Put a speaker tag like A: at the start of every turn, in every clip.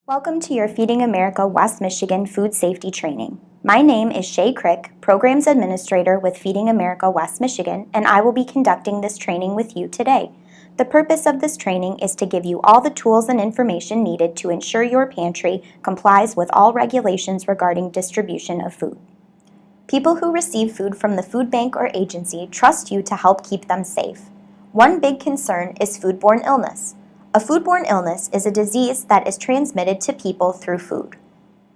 A: Welcome to your Feeding America West Michigan Food Safety Training. My name is Shay Crick, Programs Administrator with Feeding America West Michigan, and I will be conducting this training with you today. The purpose of this training is to give you all the tools and information needed to ensure your pantry complies with all regulations regarding distribution of food. People who receive food from the food bank or agency trust you to help keep them safe. One big concern is foodborne illness. A foodborne illness is a disease that is transmitted to people through food.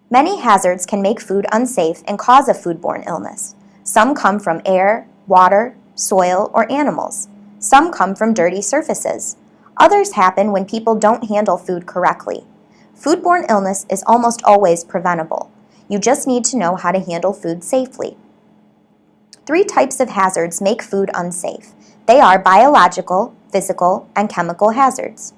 A: Many hazards can make food unsafe and cause a foodborne illness. Some come from air, water, soil, or animals. Some come from dirty surfaces. Others happen when people don't handle food correctly. Foodborne illness is almost always preventable. You just need to know how to handle food safely. 3 types of hazards make food unsafe. They are biological, physical, and chemical hazards.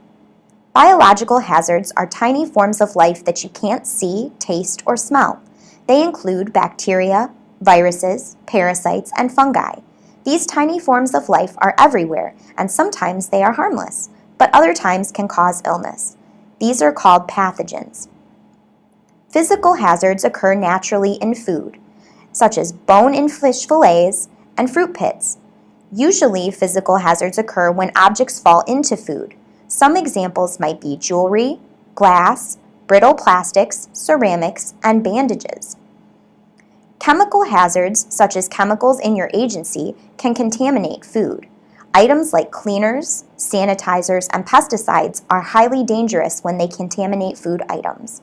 A: Biological hazards are tiny forms of life that you can't see, taste, or smell. They include bacteria, viruses, parasites, and fungi. These tiny forms of life are everywhere, and sometimes they are harmless, but other times can cause illness. These are called pathogens. Physical hazards occur naturally in food, such as bone in fish fillets and fruit pits. Usually, physical hazards occur when objects fall into food. Some examples might be jewelry, glass, brittle plastics, ceramics, and bandages. Chemical hazards, such as chemicals in your agency, can contaminate food. Items like cleaners, sanitizers, and pesticides are highly dangerous when they contaminate food items.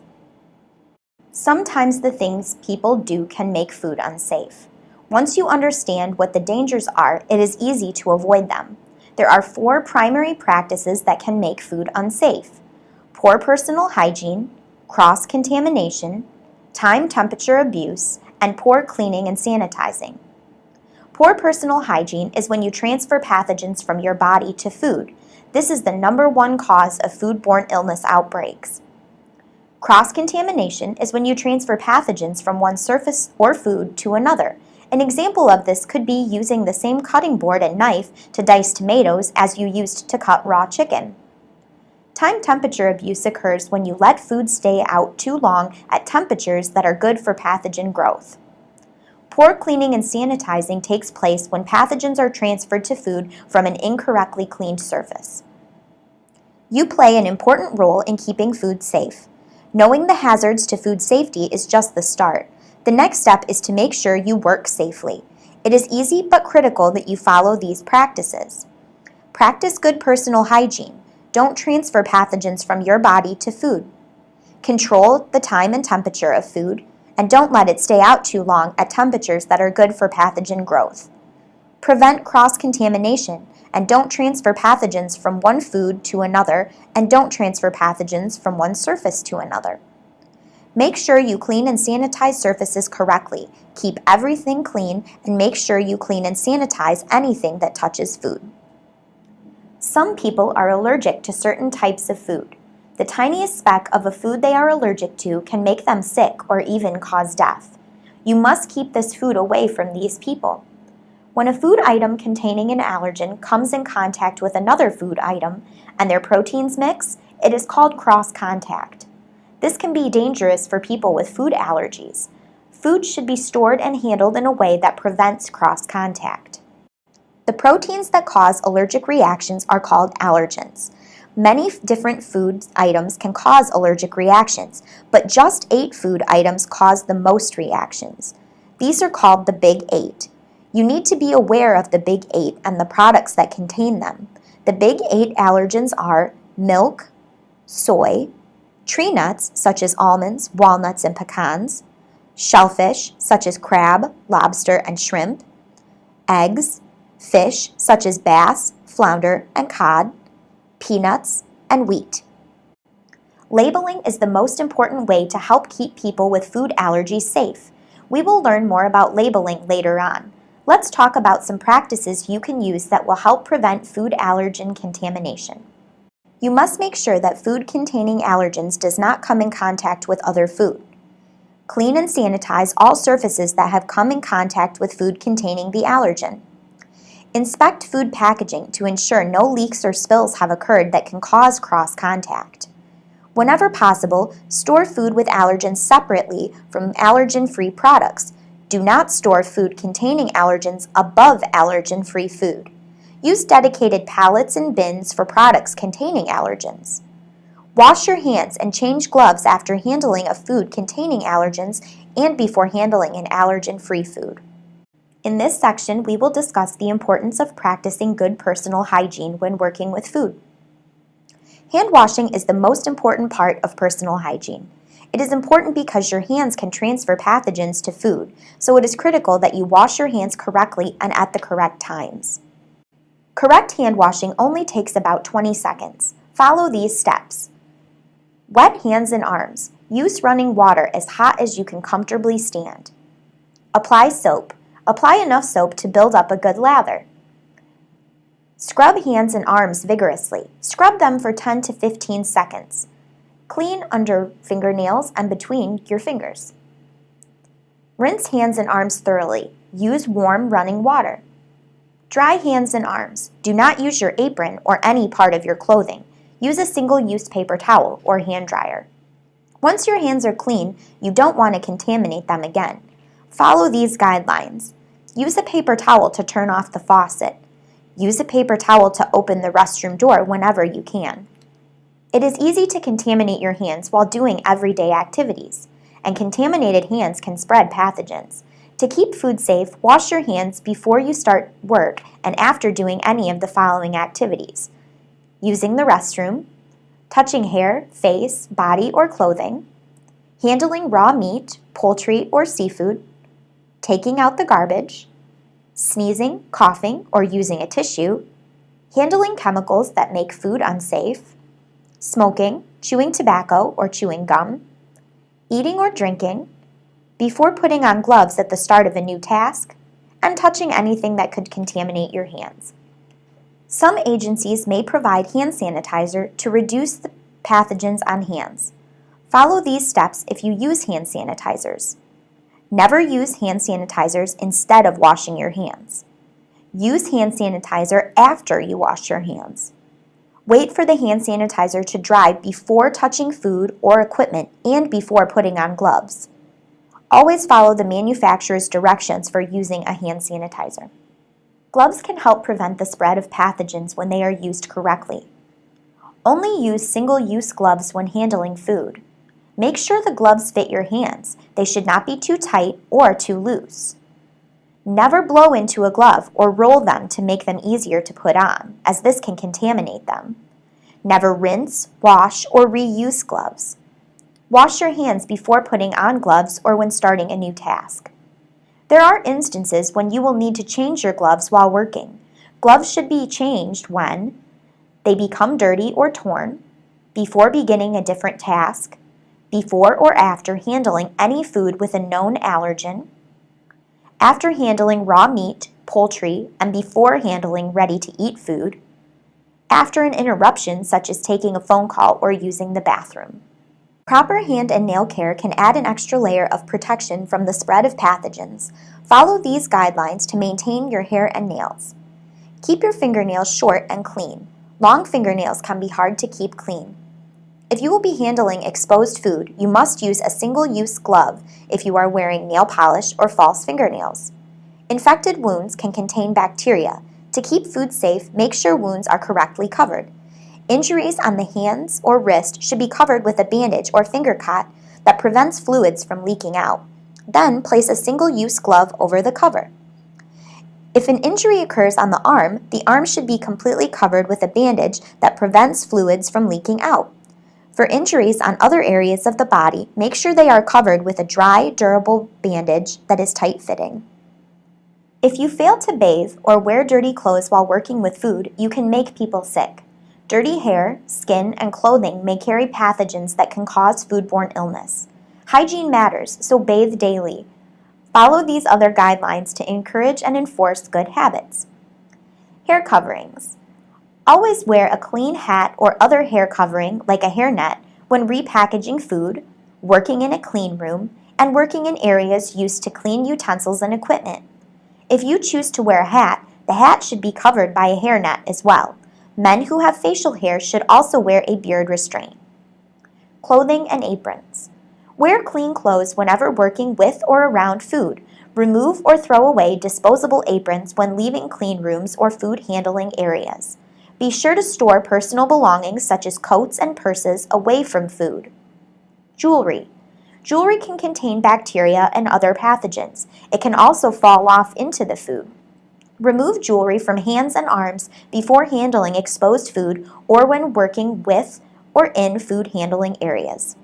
A: Sometimes the things people do can make food unsafe. Once you understand what the dangers are, it is easy to avoid them. There are 4 primary practices that can make food unsafe: poor personal hygiene, cross-contamination, time-temperature abuse, and poor cleaning and sanitizing. Poor personal hygiene is when you transfer pathogens from your body to food. This is the #1 cause of foodborne illness outbreaks. Cross-contamination is when you transfer pathogens from one surface or food to another. An example of this could be using the same cutting board and knife to dice tomatoes as you used to cut raw chicken. Time temperature abuse occurs when you let food stay out too long at temperatures that are good for pathogen growth. Poor cleaning and sanitizing takes place when pathogens are transferred to food from an incorrectly cleaned surface. You play an important role in keeping food safe. Knowing the hazards to food safety is just the start. The next step is to make sure you work safely. It is easy but critical that you follow these practices. Practice good personal hygiene. Don't transfer pathogens from your body to food. Control the time and temperature of food, and don't let it stay out too long at temperatures that are good for pathogen growth. Prevent cross-contamination, and don't transfer pathogens from one food to another, and don't transfer pathogens from one surface to another. Make sure you clean and sanitize surfaces correctly. Keep everything clean, and make sure you clean and sanitize anything that touches food. Some people are allergic to certain types of food. The tiniest speck of a food they are allergic to can make them sick or even cause death. You must keep this food away from these people. When a food item containing an allergen comes in contact with another food item and their proteins mix, it is called cross-contact. This can be dangerous for people with food allergies. Food should be stored and handled in a way that prevents cross-contact. The proteins that cause allergic reactions are called allergens. Many different food items can cause allergic reactions, but just 8 food items cause the most reactions. These are called the Big 8. You need to be aware of the Big 8 and the products that contain them. The Big 8 allergens are milk, soy, tree nuts such as almonds, walnuts, and pecans, shellfish such as crab, lobster, and shrimp, eggs, fish such as bass, flounder, and cod, peanuts, and wheat. Labeling is the most important way to help keep people with food allergies safe. We will learn more about labeling later on. Let's talk about some practices you can use that will help prevent food allergen contamination. You must make sure that food containing allergens does not come in contact with other food. Clean and sanitize all surfaces that have come in contact with food containing the allergen. Inspect food packaging to ensure no leaks or spills have occurred that can cause cross-contact. Whenever possible, store food with allergens separately from allergen-free products. Do not store food containing allergens above allergen-free food. Use dedicated pallets and bins for products containing allergens. Wash your hands and change gloves after handling a food containing allergens and before handling an allergen-free food. In this section, we will discuss the importance of practicing good personal hygiene when working with food. Hand washing is the most important part of personal hygiene. It is important because your hands can transfer pathogens to food, so it is critical that you wash your hands correctly and at the correct times. Correct hand washing only takes about 20 seconds. Follow these steps. Wet hands and arms. Use running water as hot as you can comfortably stand. Apply soap. Apply enough soap to build up a good lather. Scrub hands and arms vigorously. Scrub them for 10 to 15 seconds. Clean under fingernails and between your fingers. Rinse hands and arms thoroughly. Use warm running water. Dry hands and arms. Do not use your apron or any part of your clothing. Use a single-use paper towel or hand dryer. Once your hands are clean, you don't want to contaminate them again. Follow these guidelines. Use a paper towel to turn off the faucet. Use a paper towel to open the restroom door whenever you can. It is easy to contaminate your hands while doing everyday activities, and contaminated hands can spread pathogens. To keep food safe, wash your hands before you start work and after doing any of the following activities: using the restroom, touching hair, face, body, or clothing, handling raw meat, poultry, or seafood, taking out the garbage, sneezing, coughing, or using a tissue, handling chemicals that make food unsafe, smoking, chewing tobacco or chewing gum, eating or drinking, before putting on gloves at the start of a new task, and touching anything that could contaminate your hands. Some agencies may provide hand sanitizer to reduce the pathogens on hands. Follow these steps if you use hand sanitizers. Never use hand sanitizers instead of washing your hands. Use hand sanitizer after you wash your hands. Wait for the hand sanitizer to dry before touching food or equipment and before putting on gloves. Always follow the manufacturer's directions for using a hand sanitizer. Gloves can help prevent the spread of pathogens when they are used correctly. Only use single-use gloves when handling food. Make sure the gloves fit your hands. They should not be too tight or too loose. Never blow into a glove or roll them to make them easier to put on, as this can contaminate them. Never rinse, wash, or reuse gloves. Wash your hands before putting on gloves or when starting a new task. There are instances when you will need to change your gloves while working. Gloves should be changed when they become dirty or torn, before beginning a different task, before or after handling any food with a known allergen, after handling raw meat, poultry, and before handling ready-to-eat food, after an interruption such as taking a phone call or using the bathroom. Proper hand and nail care can add an extra layer of protection from the spread of pathogens. Follow these guidelines to maintain your hair and nails. Keep your fingernails short and clean. Long fingernails can be hard to keep clean. If you will be handling exposed food, you must use a single-use glove if you are wearing nail polish or false fingernails. Infected wounds can contain bacteria. To keep food safe, make sure wounds are correctly covered. Injuries on the hands or wrist should be covered with a bandage or finger cot that prevents fluids from leaking out. Then place a single-use glove over the cover. If an injury occurs on the arm should be completely covered with a bandage that prevents fluids from leaking out. For injuries on other areas of the body, make sure they are covered with a dry, durable bandage that is tight-fitting. If you fail to bathe or wear dirty clothes while working with food, you can make people sick. Dirty hair, skin, and clothing may carry pathogens that can cause foodborne illness. Hygiene matters, so bathe daily. Follow these other guidelines to encourage and enforce good habits. Hair coverings. Always wear a clean hat or other hair covering, like a hairnet, when repackaging food, working in a clean room, and working in areas used to clean utensils and equipment. If you choose to wear a hat, the hat should be covered by a hairnet as well. Men who have facial hair should also wear a beard restraint. Clothing and aprons. Wear clean clothes whenever working with or around food. Remove or throw away disposable aprons when leaving clean rooms or food handling areas. Be sure to store personal belongings such as coats and purses away from food. Jewelry. Jewelry can contain bacteria and other pathogens. It can also fall off into the food. Remove jewelry from hands and arms before handling exposed food or when working with or in food handling areas.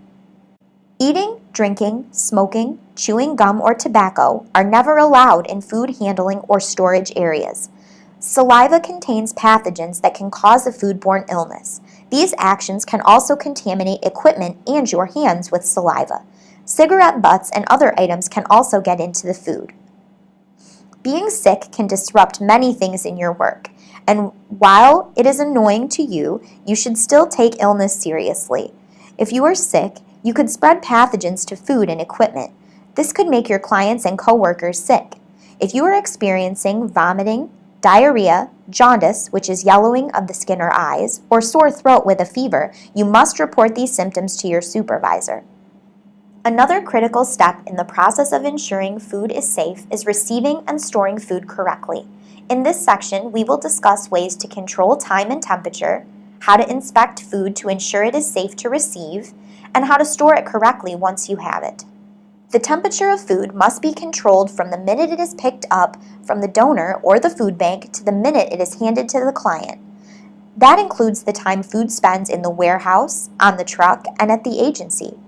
A: Eating, drinking, smoking, chewing gum or tobacco are never allowed in food handling or storage areas. Saliva contains pathogens that can cause a foodborne illness. These actions can also contaminate equipment and your hands with saliva. Cigarette butts and other items can also get into the food. Being sick can disrupt many things in your work, and while it is annoying to you, you should still take illness seriously. If you are sick, you could spread pathogens to food and equipment. This could make your clients and coworkers sick. If you are experiencing vomiting, diarrhea, jaundice, which is yellowing of the skin or eyes, or sore throat with a fever, you must report these symptoms to your supervisor. Another critical step in the process of ensuring food is safe is receiving and storing food correctly. In this section, we will discuss ways to control time and temperature, how to inspect food to ensure it is safe to receive, and how to store it correctly once you have it. The temperature of food must be controlled from the minute it is picked up from the donor or the food bank to the minute it is handed to the client. That includes the time food spends in the warehouse, on the truck, and at the agency.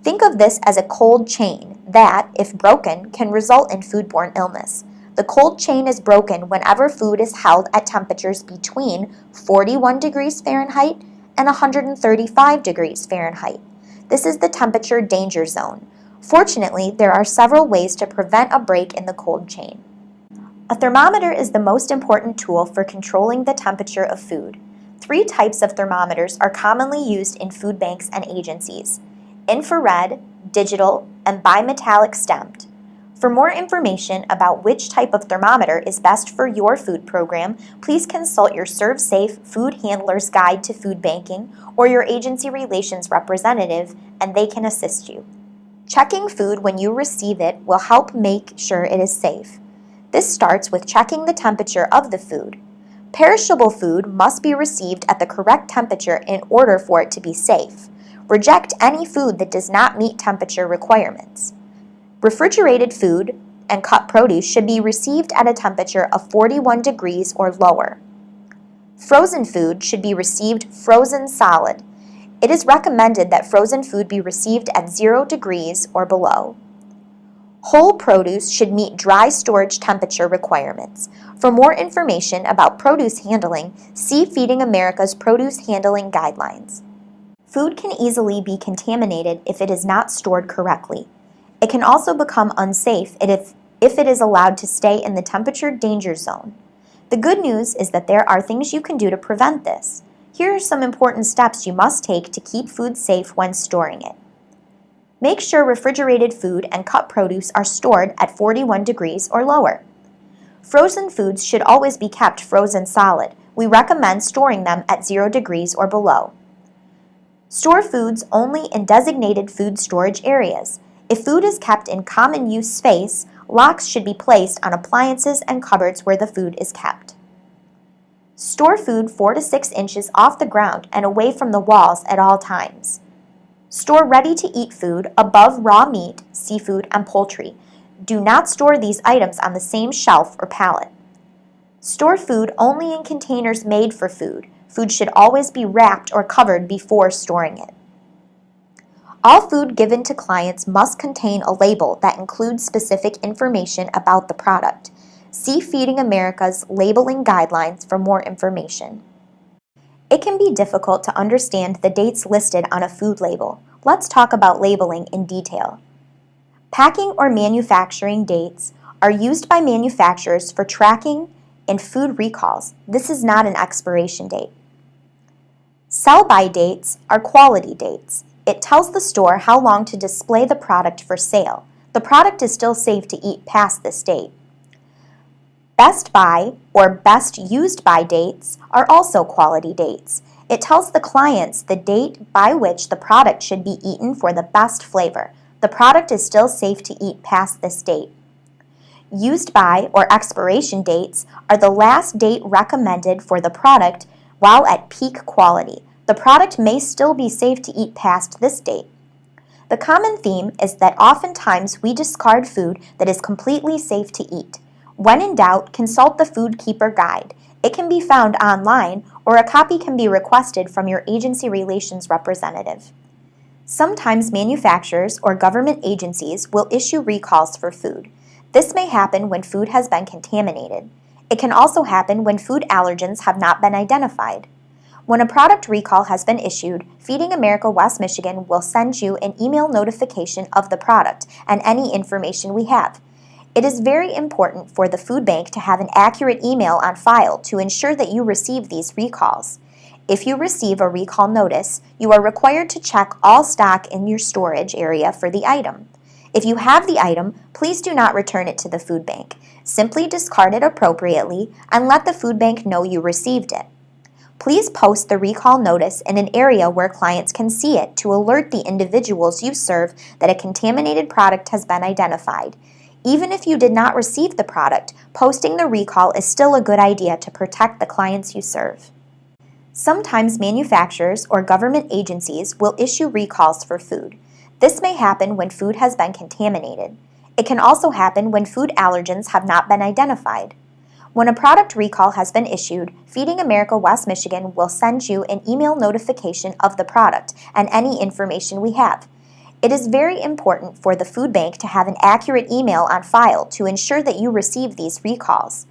A: Think of this as a cold chain that, if broken, can result in foodborne illness. The cold chain is broken whenever food is held at temperatures between 41 degrees Fahrenheit and 135 degrees Fahrenheit. This is the temperature danger zone. Fortunately, there are several ways to prevent a break in the cold chain. A thermometer is the most important tool for controlling the temperature of food. 3 types of thermometers are commonly used in food banks and agencies: infrared, digital, and bimetallic stamped. For more information about which type of thermometer is best for your food program, please consult your ServSafe Food Handler's Guide to Food Banking or your agency relations representative, and they can assist you. Checking food when you receive it will help make sure it is safe. This starts with checking the temperature of the food. Perishable food must be received at the correct temperature in order for it to be safe. Reject any food that does not meet temperature requirements. Refrigerated food and cut produce should be received at a temperature of 41 degrees or lower. Frozen food should be received frozen solid. It is recommended that frozen food be received at 0 degrees or below. Whole produce should meet dry storage temperature requirements. For more information about produce handling, see Feeding America's Produce Handling Guidelines. Food can easily be contaminated if it is not stored correctly. It can also become unsafe if it is allowed to stay in the temperature danger zone. The good news is that there are things you can do to prevent this. Here are some important steps you must take to keep food safe when storing it. Make sure refrigerated food and cut produce are stored at 41 degrees or lower. Frozen foods should always be kept frozen solid. We recommend storing them at 0 degrees or below. Store foods only in designated food storage areas. If food is kept in common use space, locks should be placed on appliances and cupboards where the food is kept. Store food 4 to 6 inches off the ground and away from the walls at all times. Store ready-to-eat food above raw meat, seafood, and poultry. Do not store these items on the same shelf or pallet. Store food only in containers made for food. Food should always be wrapped or covered before storing it. All food given to clients must contain a label that includes specific information about the product. See Feeding America's Labeling Guidelines for more information. It can be difficult to understand the dates listed on a food label. Let's talk about labeling in detail. Packing or manufacturing dates are used by manufacturers for tracking in food recalls. This is not an expiration date. Sell-by dates are quality dates. It tells the store how long to display the product for sale. The product is still safe to eat past this date. Best by or best used by dates are also quality dates. It tells the clients the date by which the product should be eaten for the best flavor. The product is still safe to eat past this date. Used by or expiration dates are the last date recommended for the product while at peak quality. The product may still be safe to eat past this date. The common theme is that oftentimes we discard food that is completely safe to eat. When in doubt, consult the Food Keeper Guide. It can be found online, or a copy can be requested from your agency relations representative. Sometimes manufacturers or government agencies will issue recalls for food. This may happen when food has been contaminated. It can also happen when food allergens have not been identified. When a product recall has been issued, Feeding America West Michigan will send you an email notification of the product and any information we have. It is very important for the food bank to have an accurate email on file to ensure that you receive these recalls. If you receive a recall notice, you are required to check all stock in your storage area for the item. If you have the item, please do not return it to the food bank. Simply discard it appropriately and let the food bank know you received it. Please post the recall notice in an area where clients can see it to alert the individuals you serve that a contaminated product has been identified. Even if you did not receive the product, posting the recall is still a good idea to protect the clients you serve. Sometimes manufacturers or government agencies will issue recalls for food. This may happen when food has been contaminated. It can also happen when food allergens have not been identified. When a product recall has been issued, Feeding America West Michigan will send you an email notification of the product and any information we have. It is very important for the food bank to have an accurate email on file to ensure that you receive these recalls.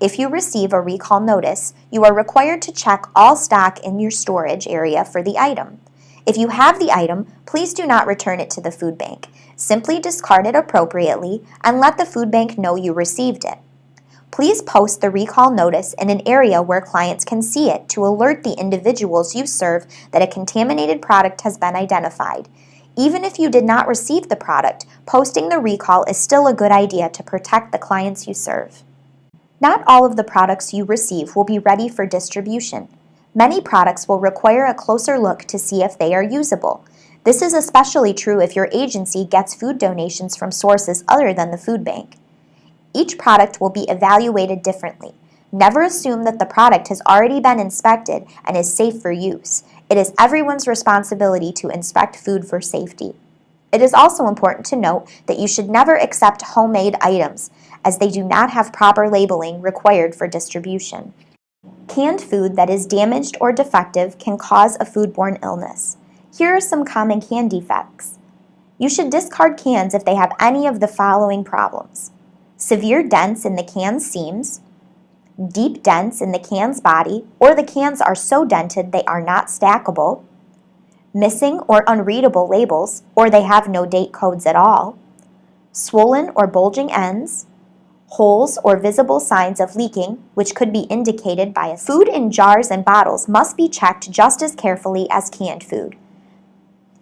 A: If you receive a recall notice, you are required to check all stock in your storage area for the item. If you have the item, please do not return it to the food bank. Simply discard it appropriately and let the food bank know you received it. Please post the recall notice in an area where clients can see it to alert the individuals you serve that a contaminated product has been identified. Even if you did not receive the product, posting the recall is still a good idea to protect the clients you serve. Not all of the products you receive will be ready for distribution. Many products will require a closer look to see if they are usable. This is especially true if your agency gets food donations from sources other than the food bank. Each product will be evaluated differently. Never assume that the product has already been inspected and is safe for use. It is everyone's responsibility to inspect food for safety. It is also important to note that you should never accept homemade items, as they do not have proper labeling required for distribution. Canned food that is damaged or defective can cause a foodborne illness. Here are some common can defects. You should discard cans if they have any of the following problems: severe dents in the can's seams, deep dents in the can's body, or the cans are so dented they are not stackable, missing or unreadable labels, or they have no date codes at all, swollen or bulging ends, holes or visible signs of leaking, which could be indicated by a food in jars and bottles must be checked just as carefully as canned food.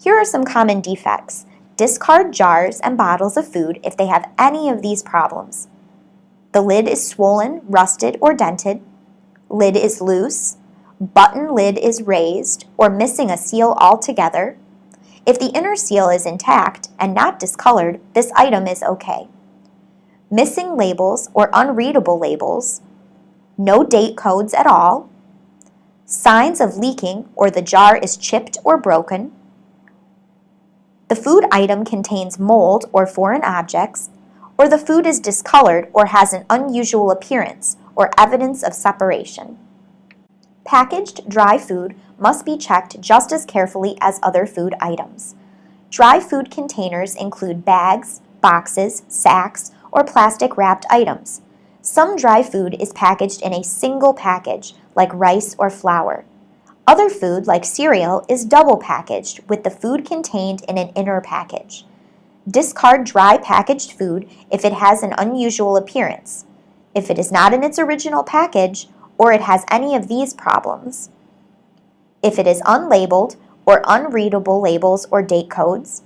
A: Here are some common defects. Discard jars and bottles of food if they have any of these problems. The lid is swollen, rusted, or dented. Lid is loose. Button lid is raised or missing a seal altogether. If the inner seal is intact and not discolored, this item is okay. Missing labels or unreadable labels. No date codes at all. Signs of leaking or the jar is chipped or broken. The food item contains mold or foreign objects, or the food is discolored or has an unusual appearance or evidence of separation. Packaged dry food must be checked just as carefully as other food items. Dry food containers include bags, boxes, sacks, or plastic wrapped items. Some dry food is packaged in a single package, like rice or flour. Other food, like cereal, is double packaged with the food contained in an inner package. Discard dry packaged food if it has an unusual appearance, if it is not in its original package, or it has any of these problems. If it is unlabeled or unreadable labels or date codes,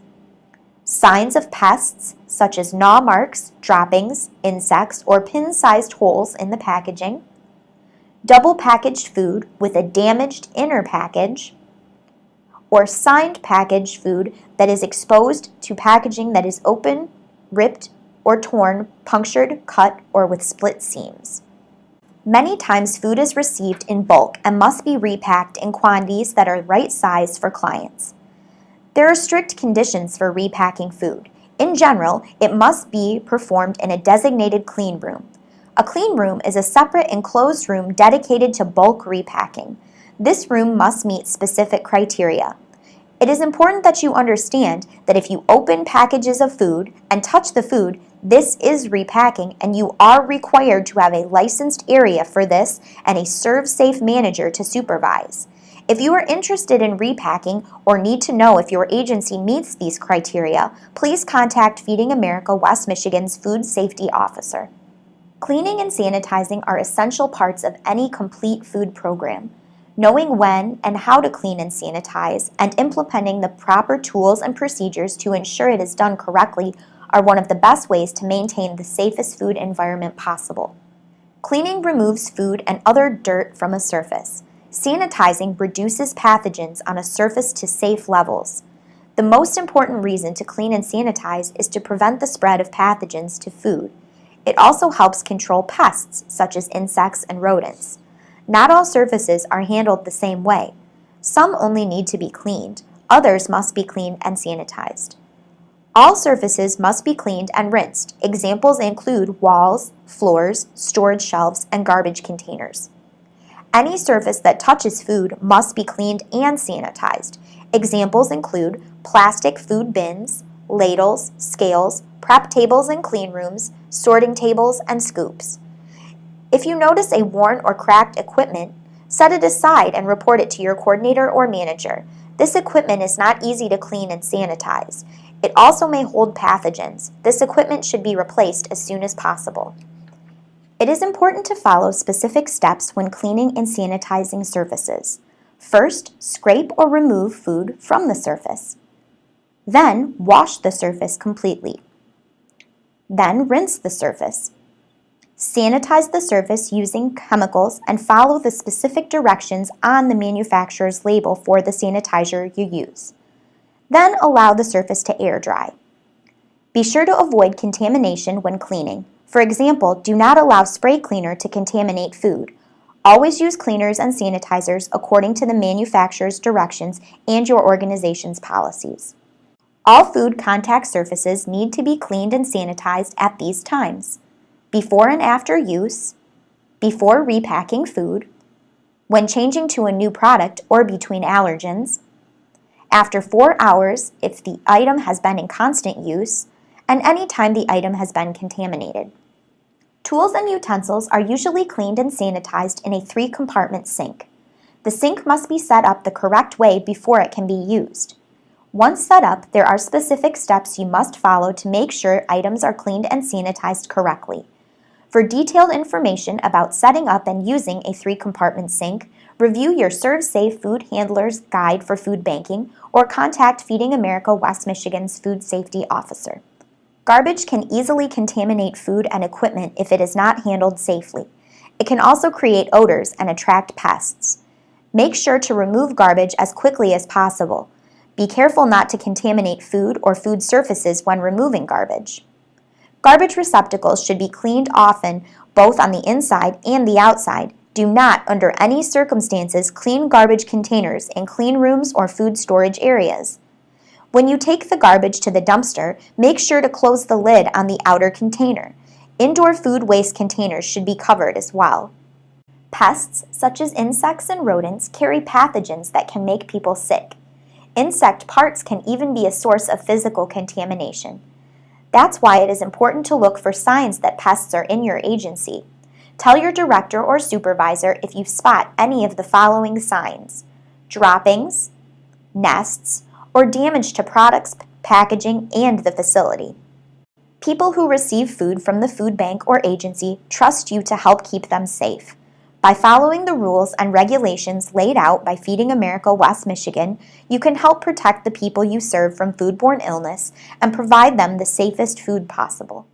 A: Signs of pests, such as gnaw marks, droppings, insects, or pin-sized holes in the packaging. Double packaged food with a damaged inner package. Or signed packaged food that is exposed to packaging that is open, ripped, or torn, punctured, cut, or with split seams. Many times food is received in bulk and must be repacked in quantities that are right size for clients. There are strict conditions for repacking food. In general, it must be performed in a designated clean room. A clean room is a separate enclosed room dedicated to bulk repacking. This room must meet specific criteria. It is important that you understand that if you open packages of food and touch the food, this is repacking, and you are required to have a licensed area for this and a serve-safe manager to supervise. If you are interested in repacking or need to know if your agency meets these criteria, please contact Feeding America West Michigan's Food Safety Officer. Cleaning and sanitizing are essential parts of any complete food program. Knowing when and how to clean and sanitize and implementing the proper tools and procedures to ensure it is done correctly are one of the best ways to maintain the safest food environment possible. Cleaning removes food and other dirt from a surface. Sanitizing reduces pathogens on a surface to safe levels. The most important reason to clean and sanitize is to prevent the spread of pathogens to food. It also helps control pests such as insects and rodents. Not all surfaces are handled the same way. Some only need to be cleaned. Others must be cleaned and sanitized. All surfaces must be cleaned and rinsed. Examples include walls, floors, storage shelves, and garbage containers. Any surface that touches food must be cleaned and sanitized. Examples include plastic food bins, ladles, scales, prep tables in clean rooms, sorting tables, and scoops. If you notice a worn or cracked equipment, set it aside and report it to your coordinator or manager. This equipment is not easy to clean and sanitize. It also may hold pathogens. This equipment should be replaced as soon as possible. It is important to follow specific steps when cleaning and sanitizing surfaces. First, scrape or remove food from the surface. Then, wash the surface completely. Then, rinse the surface. Sanitize the surface using chemicals and follow the specific directions on the manufacturer's label for the sanitizer you use. Then allow the surface to air dry. Be sure to avoid contamination when cleaning. For example, do not allow spray cleaner to contaminate food. Always use cleaners and sanitizers according to the manufacturer's directions and your organization's policies. All food contact surfaces need to be cleaned and sanitized at these times: before and after use, before repacking food, when changing to a new product or between allergens, after 4 hours if the item has been in constant use, and any time the item has been contaminated. Tools and utensils are usually cleaned and sanitized in a 3-compartment sink. The sink must be set up the correct way before it can be used. Once set up, there are specific steps you must follow to make sure items are cleaned and sanitized correctly. For detailed information about setting up and using a 3-compartment sink, review your Serve Safe Food Handler's Guide for Food Banking or contact Feeding America West Michigan's Food Safety Officer. Garbage can easily contaminate food and equipment if it is not handled safely. It can also create odors and attract pests. Make sure to remove garbage as quickly as possible. Be careful not to contaminate food or food surfaces when removing garbage. Garbage receptacles should be cleaned often, both on the inside and the outside. Do not, under any circumstances, clean garbage containers in clean rooms or food storage areas. When you take the garbage to the dumpster, make sure to close the lid on the outer container. Indoor food waste containers should be covered as well. Pests, such as insects and rodents, carry pathogens that can make people sick. Insect parts can even be a source of physical contamination. That's why it is important to look for signs that pests are in your agency. Tell your director or supervisor if you spot any of the following signs: droppings, nests, or damage to products, packaging, and the facility. People who receive food from the food bank or agency trust you to help keep them safe. By following the rules and regulations laid out by Feeding America West Michigan, you can help protect the people you serve from foodborne illness and provide them the safest food possible.